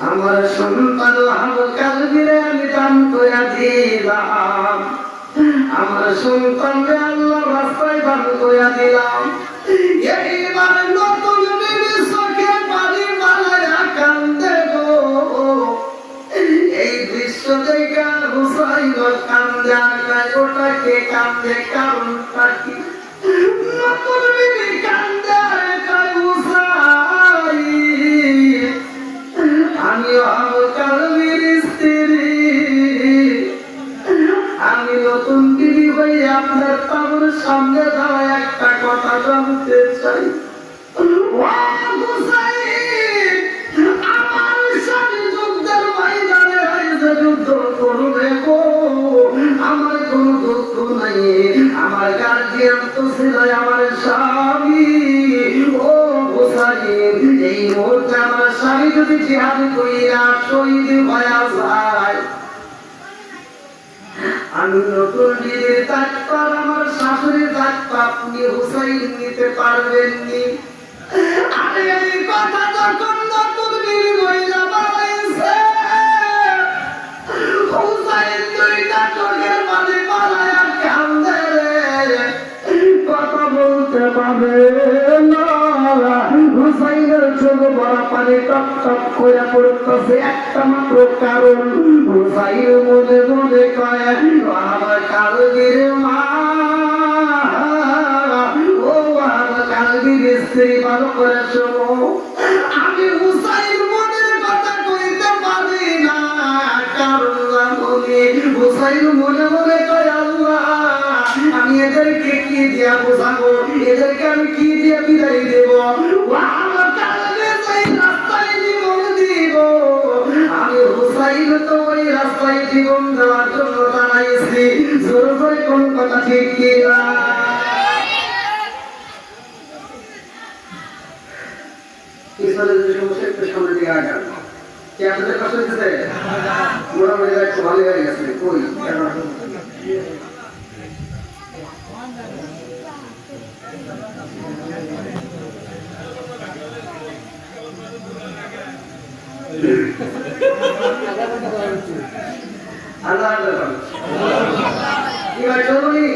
আমার সন্তান কালবিরে আমি দান করে দিলাম, আমার সন্তানকে আল্লাহর রাস্তায় দান করে দিলাম। এইবার নতুন বিবি চোখে পানি মালায়া কান্দে গো, এই দৃশ্য দেখে হুসাইন কান্দে। আর ওটাকে কান্দে কারণটা কি? নতুন বিবি কান্দে আমি নতুন বিবি হয়ে আপনার তাবুর সামনে দাঁড়ায় একটা কথা জানতে চাই। আমার স্বামী যুদ্ধের ময়দানে হয়েছে, যুদ্ধ করবে গো, আমার কোন দুঃখ নাই। আমার গার্জিয়ান তো ছিল আমার স্বামী। ও হুসাইন, এই মুহূর্তে আমার স্বামী যদি জিহাদ কইরা শহীদ হয়ে যায়, আমি নতুন বিয়ের দায়িত্ব আমার শাশুড়ির দায়িত্ব আপনি হুসাইন নিতে পারবেননি। আরে এই কথা যখন নতুন বিয়ে মহিলা বানাইছে, হুসাইন দুইটা চোখের পানি পালায়া কান্দে রে, কথা বলতে পারে না। হুসাইনের চোখ বড় পানি টপ টপ করে পড়তেছে, একটা মাত্র কারণ হুসাইন মনে মনে কয়, আমার কালবির মা, ও আমার কালবির স্ত্রী, ভালো করে শোনো, আমি হুসাইন মনের কথা কইতে পারি না। কারণ হুসাইন মনে মনে কয়, আল্লাহ আমি এদেরকে কি দিয়া বোঝাবো, এদেরকে আমি কি দিয়ে বিদায় দেব? আমার কালবে সেই রাস্তায় জীবন দিব, আমি হুসাইন তো ওই রাস্তায় জীবন দেওয়ার জন্য দাঁড়াইছি। জোর জোরে কোন কথা ঠিক কিনা? পিছনে যে সমস্যা একটু সামনে দিকে আগান। কি আপনাদের কষ্ট হচ্ছে? মোটামুটি একটু ভালো হয়ে গেছে। কই আল্লাহ কি ভাই চলুনি?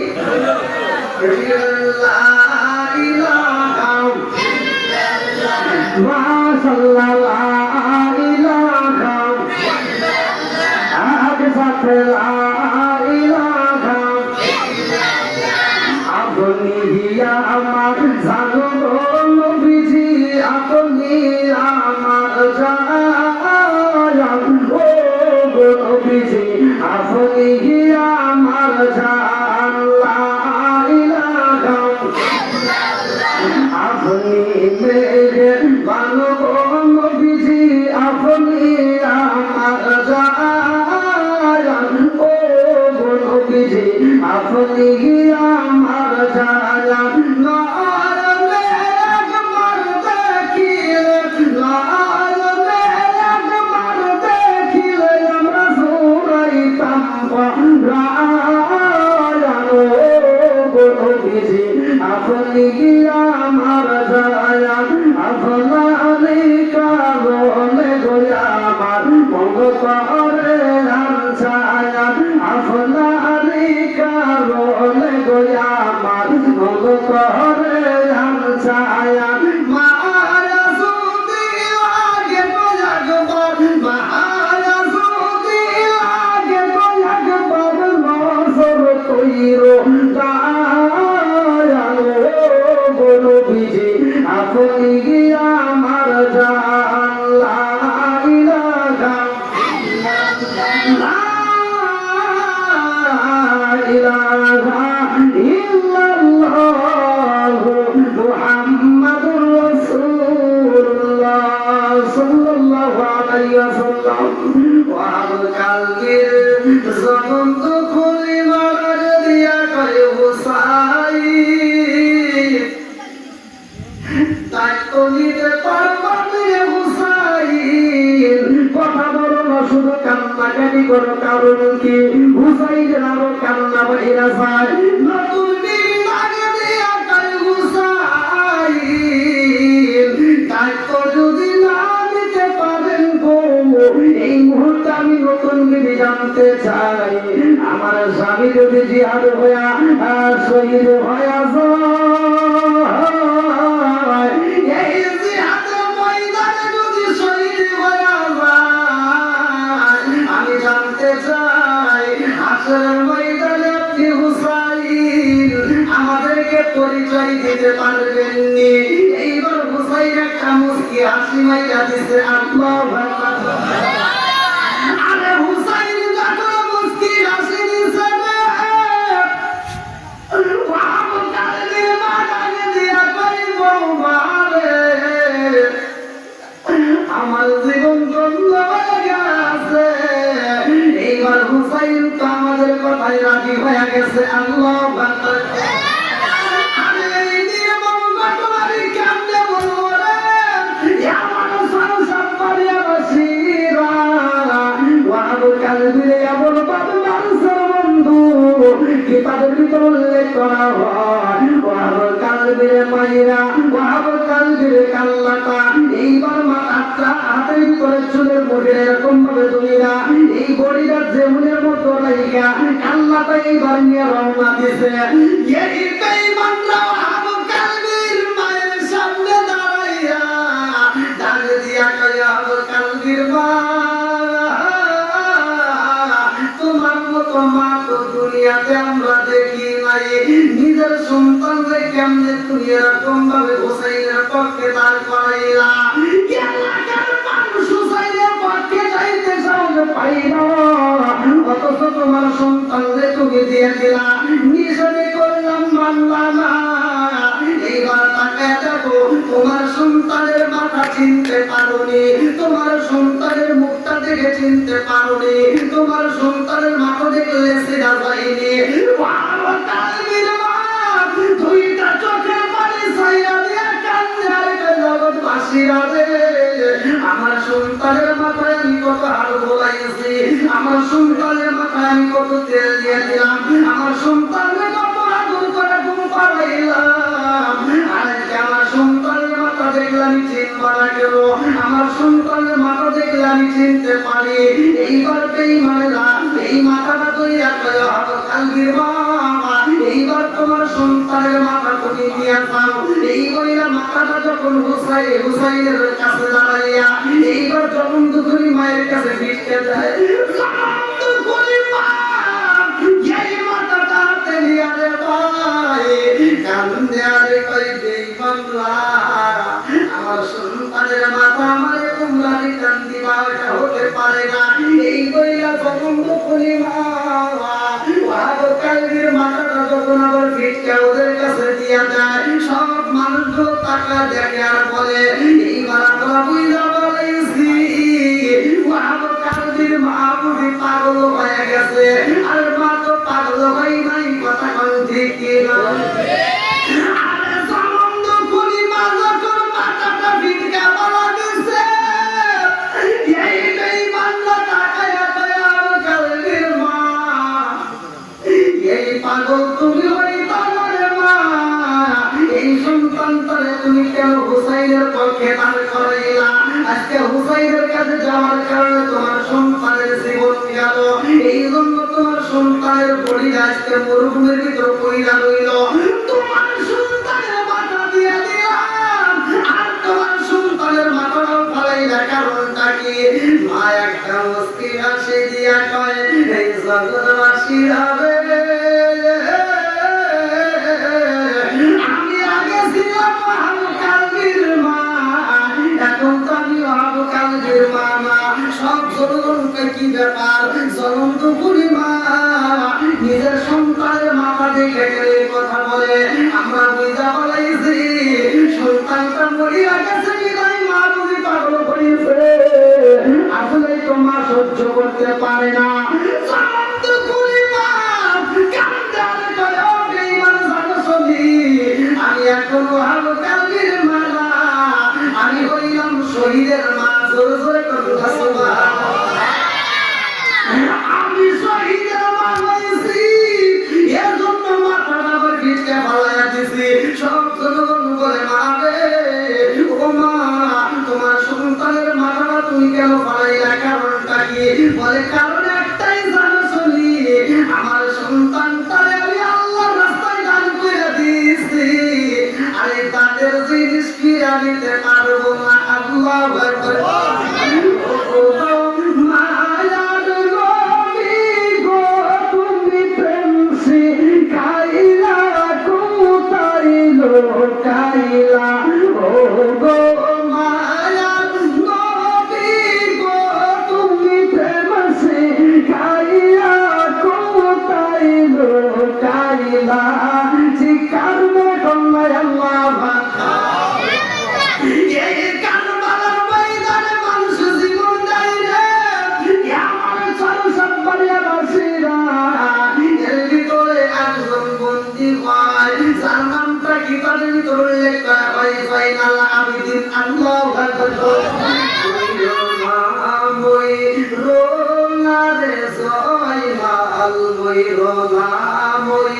আমার জানো নবীজি, আপনি আমার জান, ও নবীজি আপনি আমার জান, লা ইলাহা আপনি মেরে বানো নবীজি, আপনি আমার জান, ও নবীজি আপনি আমার জান। আপনি আমার জায়া, আপনারই কারণে গোয়া আমার মঙ্গ করে ছায়া, আপনারই কারণে গোয়া আমার মঙ্গ করে ছায়া। মায়া সুদি লাগে একবার, মায়া সুদি লাগে একবার, নজর তৈর আপনি আমার জান, লা ইলাহা ইল্লাল্লাহ মুহাম্মাদুর রাসূলুল্লাহ সাল্লাল্লাহু আলাইহি ওয়াসাল্লাম। ওয়াল কালবির জনম তো খুলি মার দিয়া কয় হুসাইন, দায়িত্ব নিতে পারবে হুসাইন, কথা বলো না শুধু কান্নাকাটি করো। কারণ কি? হুসাইনের আরো কান্না বাইরা যায়। নতুন বিবি লাগে দিয়া কয় হুসাইন, দায়িত্ব যদি না তুমি জানতে চাই আমার স্বামী যদি জিহাদ হইয়া শহীদ হইয়া যায়, এই জিহাদের ময়দানে যদি শহীদ হইয়া যায়, আমি জানতে চাই হাসরের ময়দানে আপনি হুসাইন আমাদেরকে পরিচয় দিতে পারবেননি। এইবার হুসাইন একটা মুস্কি হাসি মাইরা দিছে, আল্লাহু আকবার। আরে হুসাইন যখন মুস্কি হাসি দিছে ওয়াহাব কালবি মাদানে দিয়া কইব মারে আমার জীবন ধন্য হয়ে গেছে। এইবার হুসাইন তো আমাদের কথায় রাজি হয়ে গেছে, আল্লাহু আকবার। আরে এই দিয়ে বড় ঘটনা আমি কেমনে বলবো রে, আমার সংসার পারিয়া বসিরা ওয়াহাব কালবি এমন ভাবে মানুষের বন্ধু কিতাবের ভিতর উল্লেখ করা হয়, ওয়াহাব কালবির মাইরা ওয়াহাব কালবির কাল্লাটা এইবার মাথাটা হাতের ভিতরে চুলের মুঠে এরকম ভাবে দুনিয়া এই বড়িটা যেমনের মতো লাইগা কাল্লাটা এইবার নিয়ে রওনা দিছে। এই বেঈমানরা ওয়াহাব কালবির মায়ের সামনে দাঁড়াইয়া ডাক দিয়া কয়, ওয়াহাব কালবির মা তোমার মতো মা তো দুনিয়াতে আমরা দেখি নাই। নিজের সন্তানকে কেমনে তুমি এরকম ভাবে হুসাইনের পক্ষে দাঁড় করাইলা? এলাকার মানুষ হুসাইনের পক্ষে যাইতে সাহস পাই না, অথচ তোমার সন্তানকে তুমি দিয়ে দিলা, নিষেধ করলাম মানলা না। এইবার তাকে দেখো, তোমার সন্তানের মাথা চিনতে পারোনি, তোমার সন্তানের মুখটা দেখে চিনতে পারোনি, তোমার সন্তানের মাথা দেখলে সেটা যায়নি। কালবির মা দুইটা চোখের পানি ছাইয়া দিয়া কান্দে আর জগৎবাসীরা রে, আমার সন্তানের মাথায় আমি কত হার বোলাইছি, আমার সন্তানের মাথায় আমি কত তেল দিয়ে দিলাম, আমার সন্তানের কত আদর করে ঘুম পাড়াইলাম, আর আমার সন্তানের মাথা দেখলে আমি চিনবা না কেন? আমার সন্তানের মাথা দেখলে আমি চিনতে পারি। এইবার বেঈমানেরা এই মাথাটা তৈরি করে ওয়াহাব কালবির বাবা, এইবার তোমার সন্তানের মাথা তুমি নিয়ে যাও। এই বইলা মাথাটা যখন হুসাইনের কাছে দাঁড়াইয়া এইবার যখন দুধুরি মায়ের কাছে ফিরতে যায়, এই মাথাটা হাতে নিয়ে রে ভাই কান্দে আরে কই বেঈমানরা আমার সন্তানের মাথা আমারে তোমরা রিটার্ন দিবা, এটা হতে পারে না। এই বইলা যখন দুধুরি মা ওয়াহাব কালবির মাথাটা যখন আবার ফিটকে ওদের কাছে দিয়া যায়, সব মানুষগুলো টাকা দেখে আর বলে এইবার আমরা বুঝা বলেছি ওয়াহাব কালবির মা বুঝি পাগল হয়ে গেছে, আর মা তো পাগল হয় নাই, কথা কোন ঠিক কিনা? আরে সম্বন্ধ করি মা যখন মাথাটা ফিটকে বলা দিছে, এই বেঈমানরা টাকায়া ওয়াহাব কালবির মা এই পাগল তুমি হইতা রে মা, এই সন্তানটারে তুমি কেন হুসাইনের পক্ষে দাঁড় করাইলা? আজকে হুসাইনের কাছে যাওয়ার কারণে তোমার সন্তানের জীবন গেল, এই জন্য তোমার সন্তানের বডি আজকে মরুভূমির ভিতর পইরা রইল। তোমার সন্তানের মাথা দিয়ে দিলাম, আর তোমার সন্তানের মাথাটাও ফালাইলা, কারণটা কি? মা একটা মুস্কি হাসি দিয়া কয়, এই জগৎবাসী হবে আমি আগে ছিলাম ওয়াহাব কালবির মা, এখন তো আমি ওয়াহাব কালবির মা না। সব জনগণকে কি ব্যাপার, জ্বলন্ত বুড়ি মা নিজের সন্তানের মাথা দেখে গেলে কথা বলে, আমরা বুঝা বলাইছি সন্তানটা মরিয়া গেছে বিদায় মা বুঝি পাগল করিয়েছে, আসলে তো মা সহ্য করতে পারে না। আমি এখন ওয়াহাব কালবির মা না, আমি হইলাম শহীদের মা। জোরে জোরে কথা সুবহানাল্লাহ। আমি শহীদের মা হয়েছি, এর জন্য মাথাটা আবার ফিটকে ফালাইয়া দিছি। সব জনগণ বলে মা রে, ও মা তোমার সন্তানের মাথাটা তুমি কেন ফালাইলা, কারণটা কি? বলে কারণ দিয়া দিতে পারবো না। আল্লাহু আকবার। ও মায়ার নবী গো তুমি প্রেম শিখাইলা কোথায় লুকাইলা ও গো মায়ার নবী গো তুমি প্রেম শিখাইলা কোথায় লুকাইলা চিকার মে কন্যা আল্লাহ ভাষা এই কারবালার ময়দানে মানুষ জীবন দেয় রে আমার সরসব্বারিয়া বাসীরা এর ভিতরে একজন বন্দী হয় যার নামটা কিতাবের ভিতরে উল্লেখ করা হয় জয়নাল আবেদিন আল্লাহু আকবার মই রোনা রে জয়নাল মই রোনা মই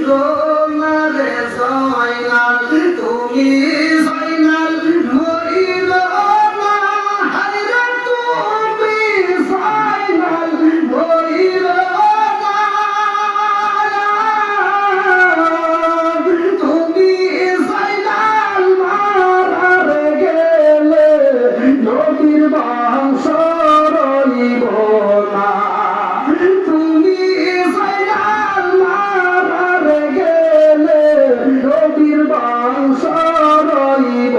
রোনা রে জয়নাল তুমি জয়নাল মই রোনা হায়রে তুমি জয়নাল মই রোনা তুমি জয়নাল মারার গেলে নবীর বংশ রইব না তুমি জয়নাল মারার গেলে নবীর বংশ রইব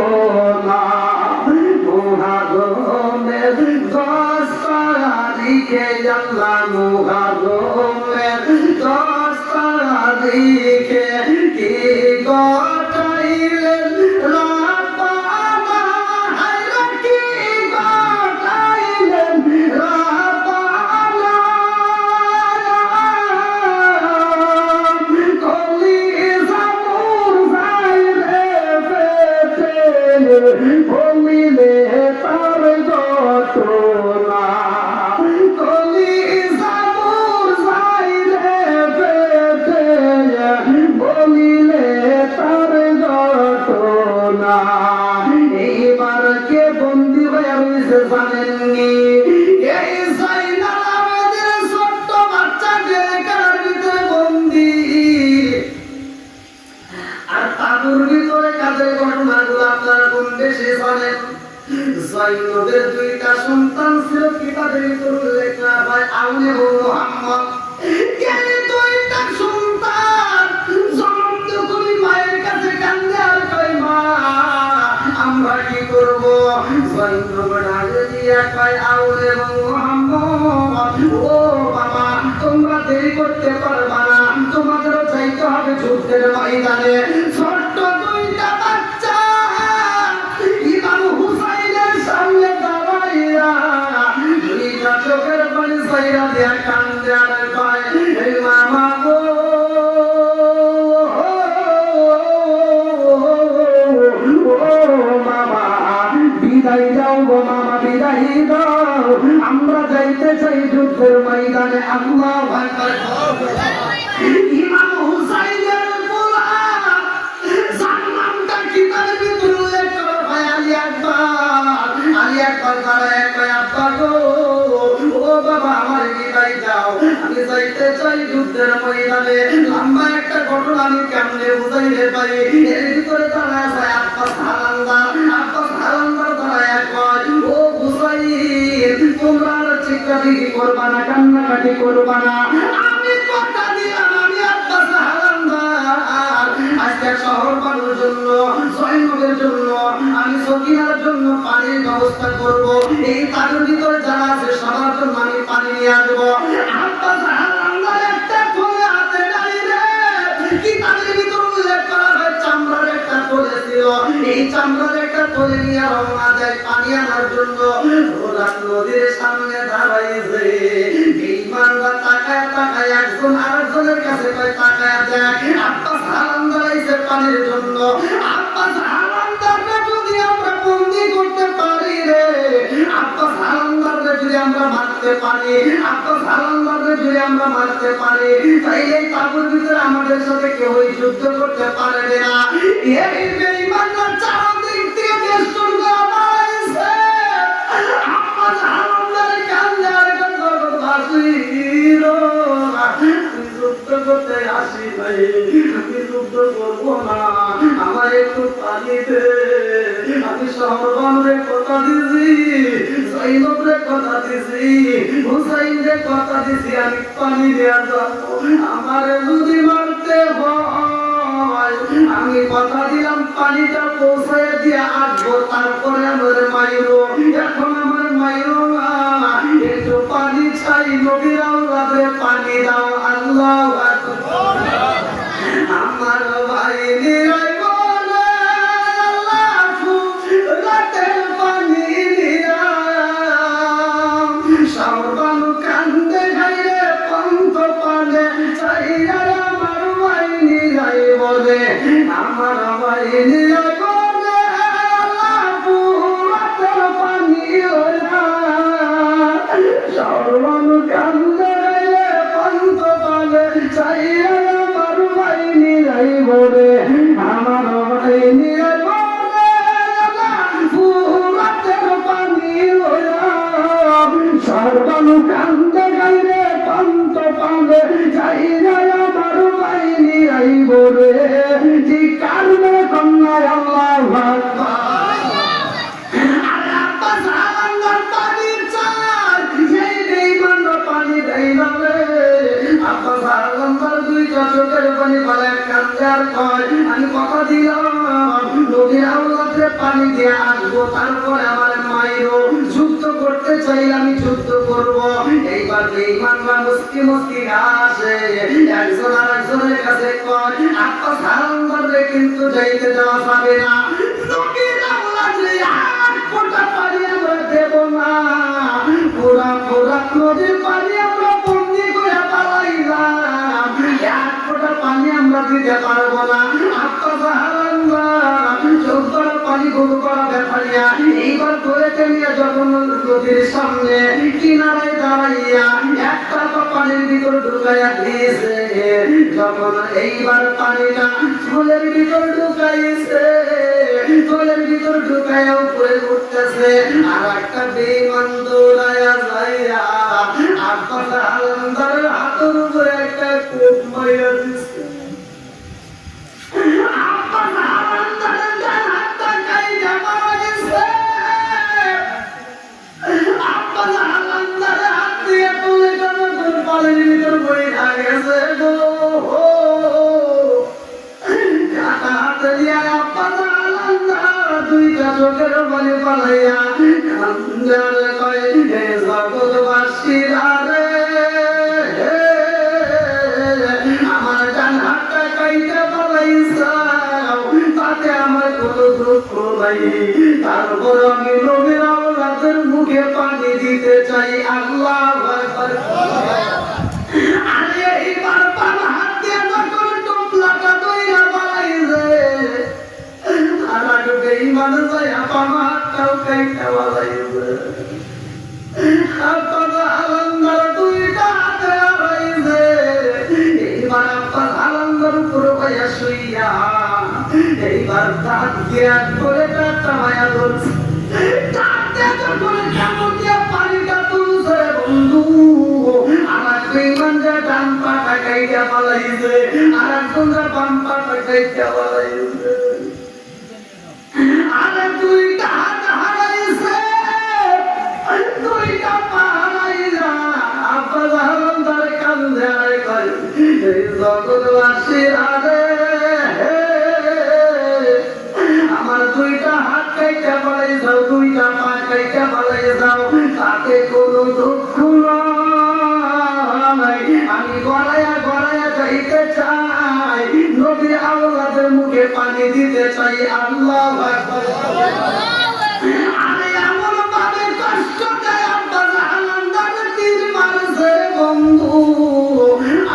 না মুহাররমের 10 তারিখে আল্লাহ মুহাররমের 10 তারিখে কি গটাইলেন রাব্বানা হায়রে কি গটাইলেন রাব্বানা কলিজা মোর যাইরে পেটে বলিলে তার ঘটনা কলিজা মোর যাইরে পেটে বলিলে তার ঘটনা এইবার কে বন্দী হয়ে রয়েছে জানেননি এই জয়নাল আবেদিন ছোট্ট বাচ্চা জেলখানার ভিতরে বন্দী আর তাবুর ভিতরে কাজের ঘটনাগুলো আপনারা কোন বেশি জানেন জয়নবের 2টা সন্তান ছিল কিতাবের ভিতরে উল্লেখ করা হয় আউনে ও মুহাম্মদ এই 2টা সন্তান জন্ম যখনই মায়ের কাছে কান্দে আর কয় মা আমরা কি করব জয়নব ডাকে দিয়া কয় আউনে ও মুহাম্মদ ও বাবা তোমরা দেরি করতে পারবা না তোমাদেরও যাইতে হবে যুদ্ধের ময়দানে ছোট্ট 2টা বাচ্চা ইমাম হুসাইনের সামনে দাঁড়াইয়া 2টা চোখের পানি ছাইরা দিয়া কান্দে আর কয় এই মামা গো মামা বিদায় দাও গো মামা বিদায় দাও আমরা যাইতে চাই যুদ্ধের ময়দানে আল্লাহু আকবার ইমাম হুসাইনের পোলা যার নামটা কিতাবের ভিতরে উল্লেখ করা হয় আলী আকবর দাঁড়ায় কয় আব্বা গো ও বাবা আমার বিদায় দাও আমি যাইতে চাই যুদ্ধের ময়দানে লম্বা একটা ঘটনা আমি কেমনে বুঝাইতে পারি এর ভিতরে দাঁড়ায় আছে আব্বাস হালান্দার দাঁড়ায় কয় ও হুসাইন তোমরা আর চিৎকারি করবা না কান্নাকাটি করবা না আমি কথা দিলাম আমি আব্বাস হালান্দার আজকে শহর পানোর জন্য জয়নবের জন্য আমি সকিনার জন্য পানির ব্যবস্থা করব এই তাদের ভিতরে যারা আছে সবার জন্য আমি পানি নিয়ে আসবো আব্বাস হালান্দার একটা থলে হাতে নাই রে কি তাদের ভিতরে উল্লেখ করা হয় চামড়ার একটা থলে ছিল এই চামড়ার একটা থলে নিয়ে রওনা দেয় পানি আনার জন্য রোজাত নদীর সামনে দাঁড়াইছে বেঈমানরা তাকায় একজন আরেকজনের কাছে কয় তাকায় দেখ আব্বাস হালান্দার আইছে পানির জন্য আব্বাস হালান্দারকে যদি আমরা বন্দী করতে পারি রে আব্বাস হালান্দারকে যদি আমরা মারতে পারি আব্বাস হালান্দারকে যদি আমরা মারতে পারি তাইলে তাবুর ভিতরে আমাদের সাথে কেউই যুদ্ধ করতে পারবে না এই বেঈমানরা চারদিক থেকে দেশটা বানাইছে আব্বাস হালান্দার কান্দে আর জগৎবাসীর যুদ্ধ করতে আসি নাই, আমি যুদ্ধ করবো না, আমার একটু পানি দে। আমি সহবানরে কথা দিছি, জৈনবরে কথা দিছি, হুসাইনরে কথা দিছি, আমি পানি দেওয়া যাবো। আমার যদি মারতে হয় আমি কথা দিলাম পানিটা পৌঁছায় দিয়ে আসবো, তারপরে আমার মাইরো। এখন আমার মাইরো না, একটু পানি চাই, নবীর আওলাদে পানি দাও। আল্লাহু আকবার। আমার ভাই নিরাই বলে আল্লাহু রাতের পানি নিরাম, সর্বানু কান্দে গাইলে পন্ত পানে চাইরা। আমার ভাই নিরাই বলে, আমার ভাই নিরাই বলে আল্লাহু রাতের পানি সর্বানু কান্দে গাইলে পন্ত পানে চাইরা। আমার ভাই নিরাই বলে, আমার ভাই নিরাই বলে আল্লাহু রাতের পানি সর্বানু কান্দে গাইলে পন্ত পানে চাইরা। আমার ভাই নিরাই বলে, যে কারণে কন্যা আল্লাহু আকবার। আরে আব্বা সালাঙ্গার পানি চাই, এই বেঈমানরা পানি দেয় না রে। আব্বা সালাঙ্গার দুইটা চোখের পানি বলে কান্দার কয়, আমি কথা দিলাম নবীর আওলাদে পানি দিয়ে আসবো, তারপরে আমার মাইরো। যুদ্ধ করতে চাই, আমি যুদ্ধ করব। এইবার বেঈমানরা মুস্কি মুস্কি আসে, একজন আর একজনের কাছে কয়, আব্বা সালাঙ্গারে কিন্তু যাইতে দেওয়া যাবে না, নবীর আওলাদে আর ফোঁটা পানি আমরা দেব না। পুরা পুরা নদীর পানি আমরা বন্দি করে পালাইলাম, এক ফোঁটা পানি আমরা দিতে পারবো না। আব্বা সালাঙ্গার চোখ করা পানি গুলো করা ব্যাপারিয়া এইবার ধরেতে নিয়ে যখন নদীর সামনে কিনারায় দাঁড়াইয়া একটা পানির ভিতর ঢুকাইয়া দিয়েছে, যখন এইবার পানিটা ফুলের ভিতর ঢুকাইছে, ফুলের ভিতর ঢুকাইয়া উপরে উঠতেছে, আর একটা বেঈমান দৌড়াইয়া যাইয়া আব্বা সালাঙ্গারের হাতের উপরে একটা কোপ মাইরা দিচ্ছে। আব্বা সালাঙ্গারের ডান হাতটা কাইটা মারা গেছে। আব্বা সালাঙ্গারের হাত দিয়ে তুলে যখন পানির ভিতর পড়ে গেছে গো, কাটা হাতে দিয়া আব্বা সালাঙ্গার দুইটা চোখের পানি পালাইয়া কান্দার কয়, হে জগৎবাসীরা রে, আমার ডান হাতটা কাইটা পালাইছাও, তাতে আমার কোনো দুঃখ নাই, তারপর আমি নবীর আওলাদের মুখে পানি দিতে চাই। আল্লাহু আকবার। আরে এইবার বাম হাত দিয়ে যখন টোপলাটা দইরা পালাইছে, আর আগে বেঈমান যাইয়া বাম হাতটাও কাইটা পালাইছে। আব্বা সালাঙ্গার দুইটা হাতে হারাইছে। এইবার আব্বা সালাঙ্গার উপর ভাইয়া শুইয়া এইবার দাঁত দিয়ে করে একটা মায়া ধরছে, দাঁত দিয়ে যখন কামড় দিয়ে পানিটা তুলছে বন্ধু, আমার বেঈমানরা ডান পাটা কাইটা পালাইছে, আর একজনরা বাম পাটা কাইটা পালাইছে। আরে দুইটা হাত হারাইছে, দুইটা পা হারাইলা আব্বা সালাঙ্গার কান্দে আর কয়, এই জগৎবাসীরা রে, আমার দুইটা হাত কাইটা পালাই যাও, দুইটা পা কাইটা পালাই যাও, তাতে কোনো দুঃখ নাই। আমি গড়াইয়া গড়াইয়া যাইতে চাই, নবীর আওলাদের মুখে পানি দিতে চাই। আল্লাহু আকবার। আরে এমন ভাবে কষ্ট দেয় আব্বা সালাঙ্গারের তীর মারছে বন্ধু,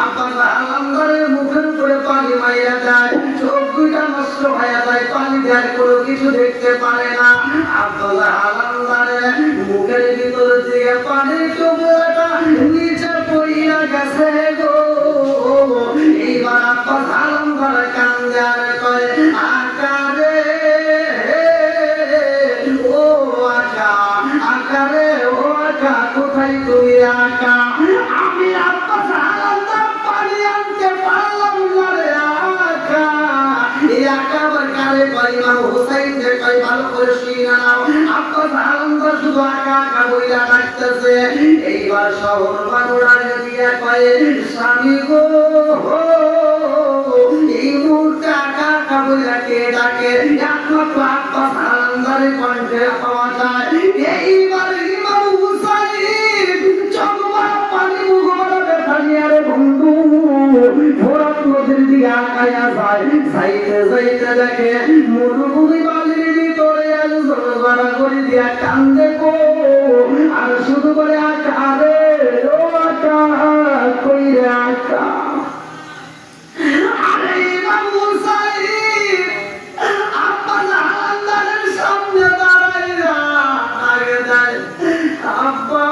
আব্বা সালাঙ্গারের মুখের উপরে পানি মাইরা যায়, চোখ দুইটা নষ্ট হয়ে যায়, পানি দেওয়ার কোনো কিছু দেখতে পারে না। আব্বা সালাঙ্গারের মুখের ভিতর দিয়ে পানির টুকরাটা নিচে পড়িয়া গেছে গো। এইবার আব্বা সালাঙ্গার কান্দে আর কয়, আকারে ও আকা, আকারে ও আকা, কোথায় তুমি আকা? আমি আব্বা সালাঙ্গার পানি আনতে ভালো করে শুনে নাও। আব্বাস আলমদার শুধু আকা আকা বইলা ডাকতেছে। এইবার শহর বাংলার দিয়া কয়ে, স্বামী গো এই মুহূর্তে আকা আকা বইলা কে ডাকে? একমাত্র আব্বাস আলমদারের কণ্ঠে পাওয়া যায়। এইবার ইমাম হুসাইন চকমা পানি মুখমারা ব্যথা নিয়ে রে বন্ধু ফোরাত নদীর দিকে আগায়া যায়। যাইতে যাইতে দেখে মরুভূমি বালির ভিতরে একজন গড়া করে দিয়া কান্দে গো, আর শুধু করে আকা রে ও আকা কইরে আকা। আরে ইমাম হুসাইন আব্বাস আলমদারের সামনে দাঁড়াইয়া আগে যায়, আব্বা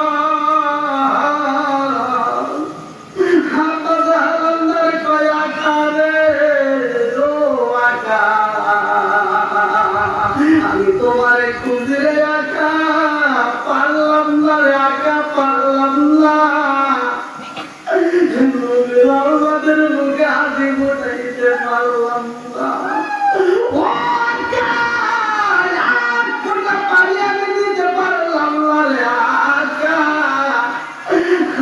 আমি তোমার খুঁজে রাখা পারলাম না রে আকা, পারলাম না। আমাদের মুখে হাসি ফোটাইতে পারলাম না। ও আকা, এক ফোঁটা পানি আমি দিতে পারলাম না রে আকা,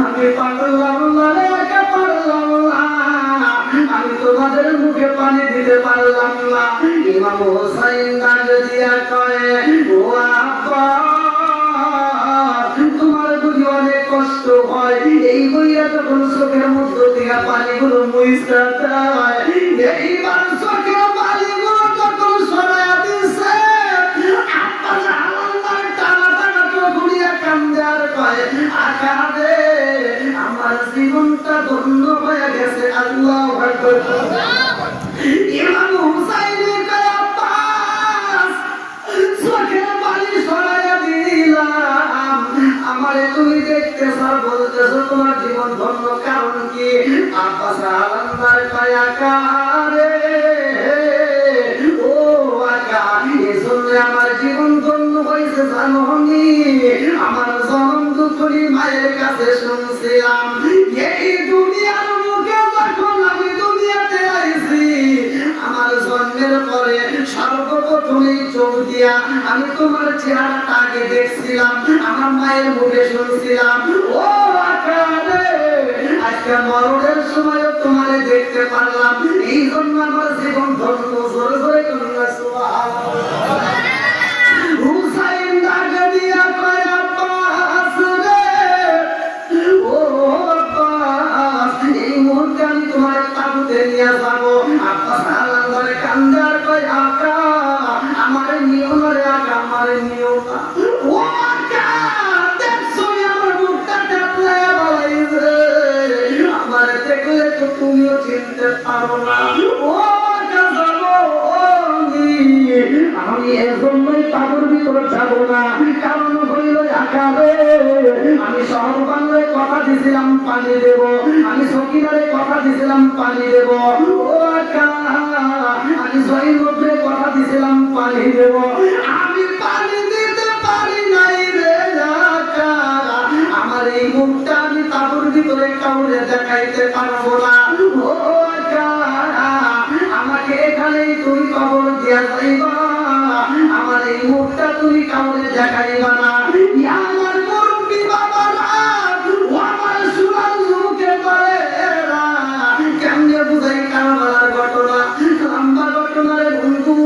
আমি পারলাম না রে আকা, পারলাম না। আমি তোমাদের মুখে পানি দিতে পারলাম না। ইমাম হুসাইন ডাক দিয়া কয়ে, ও আব্বা তোমার বুঝি অনেক কষ্ট হয়, এই বইয়া যখন চোখের মধ্য থেকে পানিগুলো মুইসা যায়, এইবার চোখের পানিগুলো যখন সরাইয়া দিছে, আব্বাস আলমদার টানা টানা চোখ ঘুরিয়া কান্দে আর কয়ে, আকা রে আমার জীবনটা ধন্য হয়ে গেছে। আল্লাহু আকবার। ইমাম হুসাইনের কয়ে, আব্বাস চোখের পানি সরাইয়া দিলাম, আমারে তুমি দেখতেছো বলতেছো তোমার জীবন ধন্য, কারণ কি? আব্বাস আলমদার কয়ে, আকা রে ও আকা এজন্য আমার জীবন ধন্য হয়েছে জানো নি? আমার জনম দুঃখী মায়ের কাছে শুনছিলাম, এই দুনিয়ার মুখে যখন আমি দুনিয়াতে আইছি, আমার জন্মের পরে সর্বপ্রথমেই চোখ দিয়া আমি তোমার চেহারাটা আগে দেখছিলাম, আমার মায়ের মুখে শুনছিলাম। ও আকা রে আজকে মরণের সময় তোমারে দেখতে পারলাম, এই জন্য আমার জীবন ধন্য। জোরে জোরে কন্যা সুবহানাল্লাহ। হুসাইন ডাক দিয়া কয়, আব্বাস রে ও আব্বাস এই মুহূর্তে আমি তোমার তাবুতে নিয়ে যাবো। আব্বাস আলমদার কান্দে আর কয়, আকা আমারে নিও না রে আকা, আমারে নিও না। ও আকা দেখছো আমার মুখটা টেপলাইয়া বলাইছে, আমারে দেখলে তো তুমিও চিনতে পারো না। ও আকা যাবো আমি এজন্যই তাবুর ভিতরে যাবো না, কারণ হইল আকা রে আমি শহর বাংলায় কথা দিছিলাম পানি দেব, আমি সকিনারে কথা দিছিলাম পানি দেব। ও আকা আমি জয়নবরে কথা দিছিলাম পানি দেব, আমি পানি দিতে পারি নাই রে আকা। আমার এই মুখটা আমি তাবুর ভিতরে কাউরে দেখাইতে পারবো না। ও আকা আমাকে এখানেই তুমি কবর দিয়া যাইবা, আমার এই মুখটা তুমি কাউরে দেখাইবা না। আমার মুরব্বি বাবারা ও আমার সুরাল মুখে করে কেমনে বুঝাই কারবালার ঘটনা, লম্বা ঘটনার বন্ধু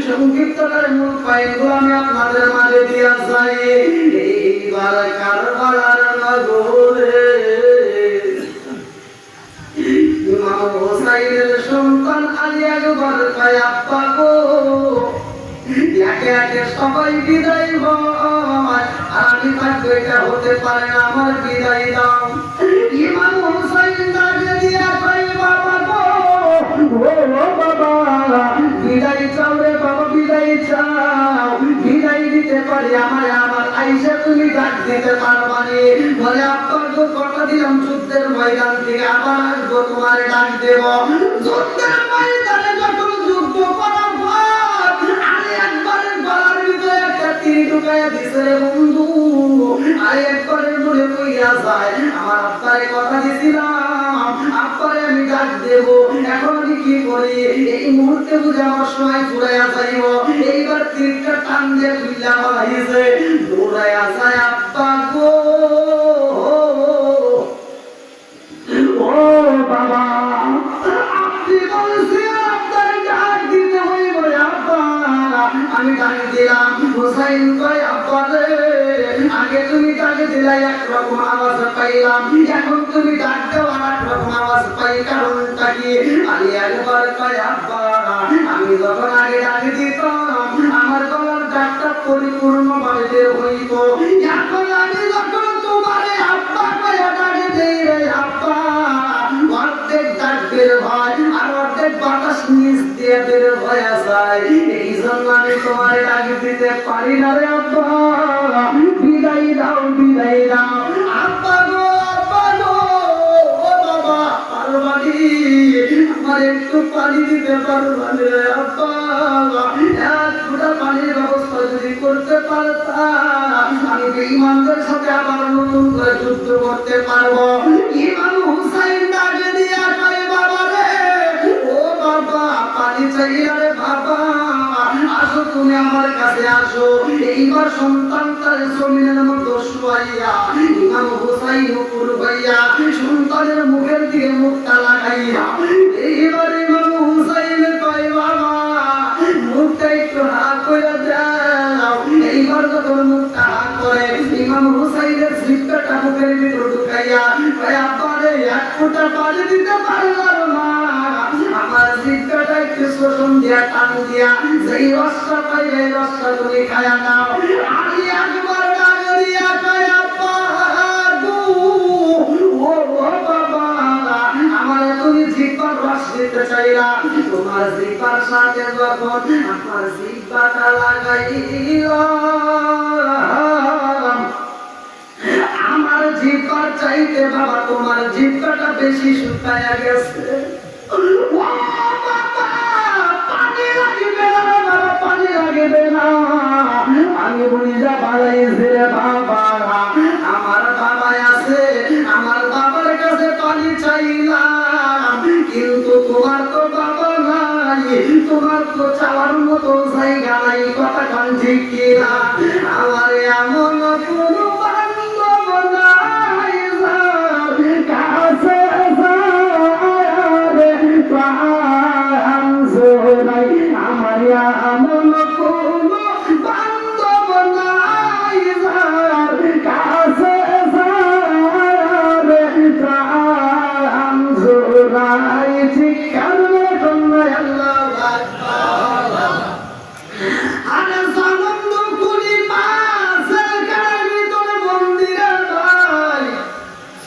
সংক্ষিপ্তকার মূল পয়েন্টগুলো আমি আপনাদের মাঝে দিয়া যাই। এইবার কারবালার নগরে ইমাম হুসাইনের সন্তান আলী আকবর কয়, আব্বা গো একে একে সবাই বিদায় হয়, আর আমি থাকবো এটা হতে পারে না, আমার বিদায় দাও। ইমাম হুসাইন ডাকে দিয়া কয়, বাবা গো ও বাবা বিদায় চাও রে বাবা, বিদায় চাও, বিদায় দিতে পারি আমায়, আমার আইসা তুমি ডাক দিতে পারবানি? বলে আব্বা গো কথা দিলাম যুদ্ধের ময়দান থেকে আবার আসবো, তোমার ডাক দেব। যুদ্ধের ময়দানে যখন যুদ্ধ করা আরে একবারের গলার ভিতরে একটা তীর ঢুকাইয়া দিছে রে বন্ধু, আরে একবারের মনে কইয়া যায় আমার আব্বারে কথা দিছিলাম, আব্বারে আমি ডাক দেব, এখন আমি কি করি? এই মুহূর্তে বুঝে আমার সময় ফুরাইয়া যাইব, এইবার তীরটা টান দিয়ে তুইলা বাড়াইছে দৌড়ায় আসায় আব্বা গো ও বাবা আপনি বলছেন আপনার ডাক দিতে হইব আব্বা আমি ডাক দিলাম হুসাইন কয় আব্বা রে আগে তুমি ডাক দিলে একরকম আওয়াজ পাইলাম এখন তুমি ডাক দাও আর একরকম আওয়াজ পাই কারণটা কি আলী একবার কয় আব্বা আমি যখন আগে ডাক দিতাম আমার গলার ডাকটা পরিপূর্ণ ভাবে হইত এখন আমি যখন তোমারে আব্বা কয় ডাক দেই রে আব্বা অর্ধেক ডাক বের হয় আর অর্ধেক বাতাস নিচ দিয়ে বের হয়ে যায় এই জন্য আমি তোমারে ডাক দিতে পারি না রে আব্বা বিদায় দাও আব্বা গো ও বাবা পারবানি আমার একটু পানি দিতে পারবানি রে আব্বা এক ফোঁটা পানির ব্যবস্থা যদি করতে পারতাম আমি বেঈমানদের সাথে আবার নতুন করে যুদ্ধ করতে পারবো ইমাম হুসাইন ডাকে দিয়া কয় বাবা রে ও বাবা পানি চাই রে বাবা আসো তুমি আমার কাছে আসো এইবার সন্তানটার জমিনের মতো শুয়াইয়া ইমাম হুসাইন উপর হইয়া সন্তানের মুখের দিকে মুখটা লাগাইয়া এইবার ইমাম হুসাইন কয় বাবা মুখটা একটু হা করে দাও এইবার যখন মুখটা হা করে ইমাম হুসাইনের জিহ্বাটা মুখের ভিতর ঢুকাইয়া কয় আব্বা রে এক ফোঁটা পানি দিতে পারলাম না আমার জিহ্বাটা একটু শোষণ দিয়া টান দিয়া যেই রসটা পাইবে এই রসটা তুমি খায়া নাও আমি একবার ডাক দিয়া কয় আব্বা গো ও বাবা আমার তুমি জিহ্বার রস দিতে চাইলা তোমার জিহ্বার সাথে যখন আমার জিহ্বাটা লাগাইলাম আমার জিহ্বার চাইতে বাবা তোমার জিহ্বাটা বেশি শুকায়া গেছে ও বাবা পানি লাগবে না বাবা পানি লাগবে না আমি বুঝা বাড়াইছি রে বাবা আমার বাবা আছে আমার বাবার কাছে পানি চাইলাম কিন্তু তোমার তো বাবা নাই তোমার তো চাওয়ার মতো জায়গা নাই কথা কান ঠিক কিনা আমার এমন কোনো বান্ধব নাই যার কাছে আমার এমন কোনো বান্ধব নাই যার কাছে ঠিক কারণে কন্যা আল্লাহ আরে সানন্দ কুলি মাসের কার ভিতরে মন্দিরে ভাই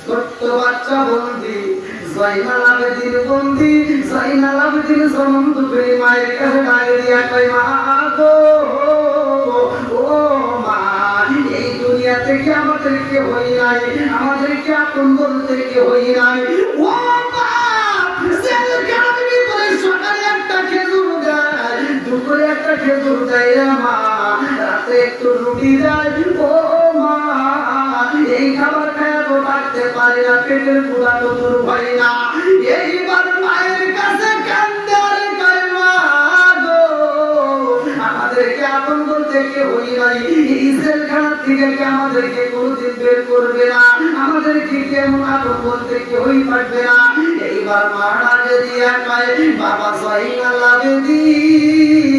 ছোট্ট বাচ্চা বন্দি জাইনাল আবেদিন বন্দি জাইনাল আবেদিন সানন্দ কুলি মায়ের কাছে ডাকে দিয়া কই মা গো ও মা এই দুনিয়া থেকে আমাদেরকে হই নাই আমাদেরকে আপন বলতে কে হই নাই ও মা জেলখানার ভিতরে সকালে একটা খেজুর দেয় দুপুরে একটা খেজুর দেয় মা রাতে একটু রুটি দেয় ও মা এই খাবার খায় তো থাকতে পারি না পেটের ক্ষুধা তো দূর হয় না এইবার মায়ের কাছে কান্দে আর কয় মা গো আমাদেরকে আপন বলতে কে হই নাই এই জেলখানা থেকে কে আমাদেরকে কোনোদিন বের করবে না আমাদেরকে কেমন আপন বলতে কে হই পারবে না এইবার মারা দিয়া কয় বাবা জাইনাল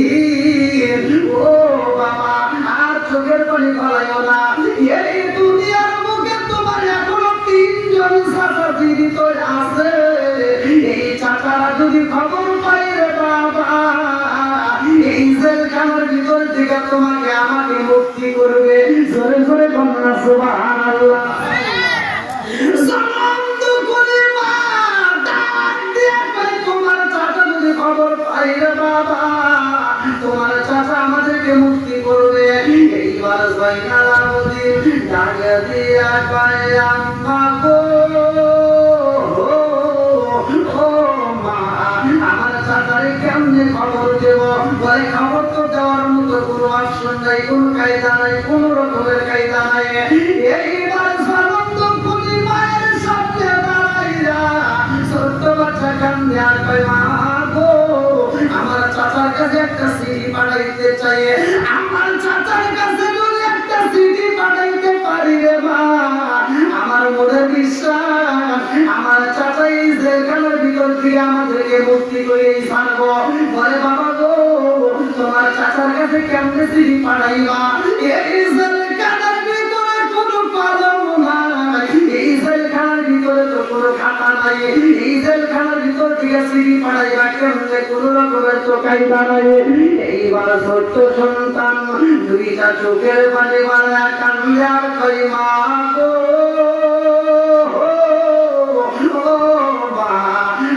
আবেদিন ও বাবা আর চোখের পানি ফলাইও না এই দুনিয়ার মুখে তোমার এখনো তিনজন চাচা জীবিত আছে এই চাচারা যদি খবর পাই রে বাবা এই জেলখানার ভিতর থেকে তোমাকে আমাকে মুক্তি করবে জোরে জোরে কন্যা সুবহানাল্লাহ সানন্দ কুলি মা ডাক দিয়া কয় তোমার চাচা যদি খবর পাই রে বাবা তোমার চাচা আমাদেরকে মুক্তি করবে এইবার জাইনাল আবেদিন ডাক দিয়া কয় আম্মা গো ও মা আমার চাচারে কেমনে খবর দেব বলে খবর তো দেওয়ার মতো কোনো অপশন নাই কোনো কায়দা নাই কোনো রকমের কায়দা নাই এইবার সানন্দ কুলি মায়ের সামনে দাঁড়াইয়া ছোট্ট বাচ্চা কান্দে আর কয় মা গো আমার চাচার কাছে একটা সিঁড়ি পাঠাইতে চাই আমার চাচার কাছে যদি একটা চিঠি পাঠাইতে পারি রে মা, আমার মনে বিশ্বাস আমার চাচা এই জেলখানার ভিতর থেকে আমাদেরকে মুক্তি করেই ছাড়বো। বলে বাবা গো, তোমার চাচার কাছে কেমনে চিঠি পাঠাইবা? এই জেলখানার ভিতরে কোনো কলম নাই, এই জেলখানার ভিতরে তো কোনো খাতা নাই, এই জেলখানার ভিতর থেকে চিঠি পাঠাইবা কেমনে? কোনো রকমের তো কায়দা নাই। এইবার ছোট্ট সন্তান দুইটা চোখের পানি বাড়া কান্দে আর কই মা গো,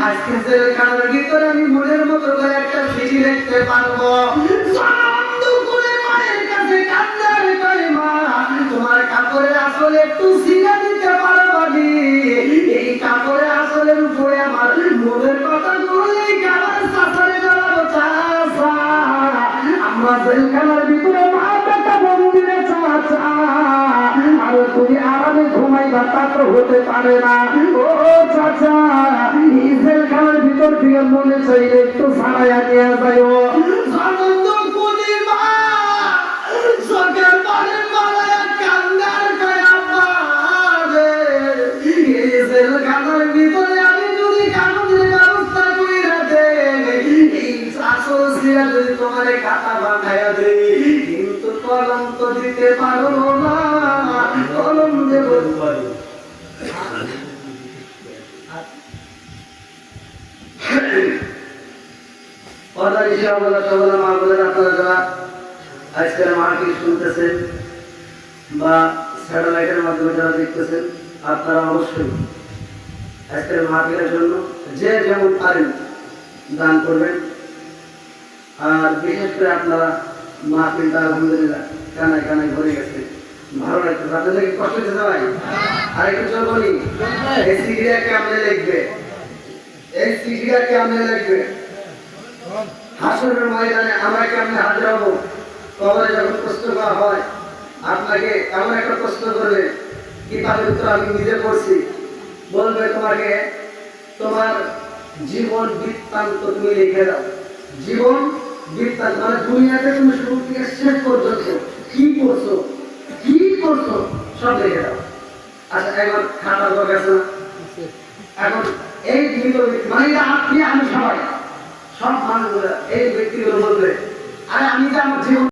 আজকে জেলখানার ভিতরে আমি মনের মতো করে একটা চিঠি লিখতে পারবো। আনন্দ করে মায়ের কাছে কান্দে আর কই মা, তোমার কাপড়ের আসলে একটু ছিঁড়ে দিতে পারবানি? এই কাপড়ের আসলের উপরে আমার মনের কথা বলে আমার চাচারে জানাবো, চাচা আমরা জেলখানার ভিতরে মা বেটা বন্দিরে চাচা, আর তুমি আরামে ঘুমাইবা তা তো হতে পারে না। ও চাচা, এই জেলখানার ভিতর থেকে মনে চাইলে একটু ছাড়াইয়া নিয়ে যাইও। আনন্দ করি মা চোখের পানি মারাইয়া কান্দার কয়া পারে, এই জেলখানার ভিতরে আমি যদি কাগজের ব্যবস্থা কইরা দেই, এই আসল সিরা যদি তোমার খাতা বানাইয়া দেই, কিন্তু কলম তো দিতে পারবো না। কলম দেব আজকের মাহফিল শুনতেছেন বা স্যাটেলাইটের মাধ্যমে যারা দেখতেছেন, আপনারা অবশ্যই আজকের মাহফিলের জন্য যে যেমন পারেন দান করবেন। আর বিশেষ করে আপনারা মাহফিলটা আলহামদুলিল্লাহ কানায় কানায় ভরে গেছে, ভালো লাগছে। আপনাদের কি কষ্ট হচ্ছে ভাই? আর একটু চল বলি, এই সিডিটা কেমনে লিখবে, এই সিডিটা কেমনে লিখবে? হাসরের ময়দানে আমরা কেমনে হাজির হবো? কবরে যখন প্রশ্ন করা হয়, আপনাকে এমন একটা প্রশ্ন করবে, কিতাবের উত্তর আমি নিজে পড়ছি, বলবে তোমাকে তোমার জীবন বৃত্তান্ত তুমি লিখে দাও। জীবন বৃত্তান্ত মানে দুনিয়াতে তুমি শুরু থেকে শেষ পর্যন্ত কি করছো, কি করছো সব লিখে দাও। আচ্ছা, এখন খাতা দরকার আছে না? এখন এই মানে আপনি আমি সবাই সব মানুষগুলো এই ব্যক্তিগুলো বলবে, আরে আমি যে আমার জীবন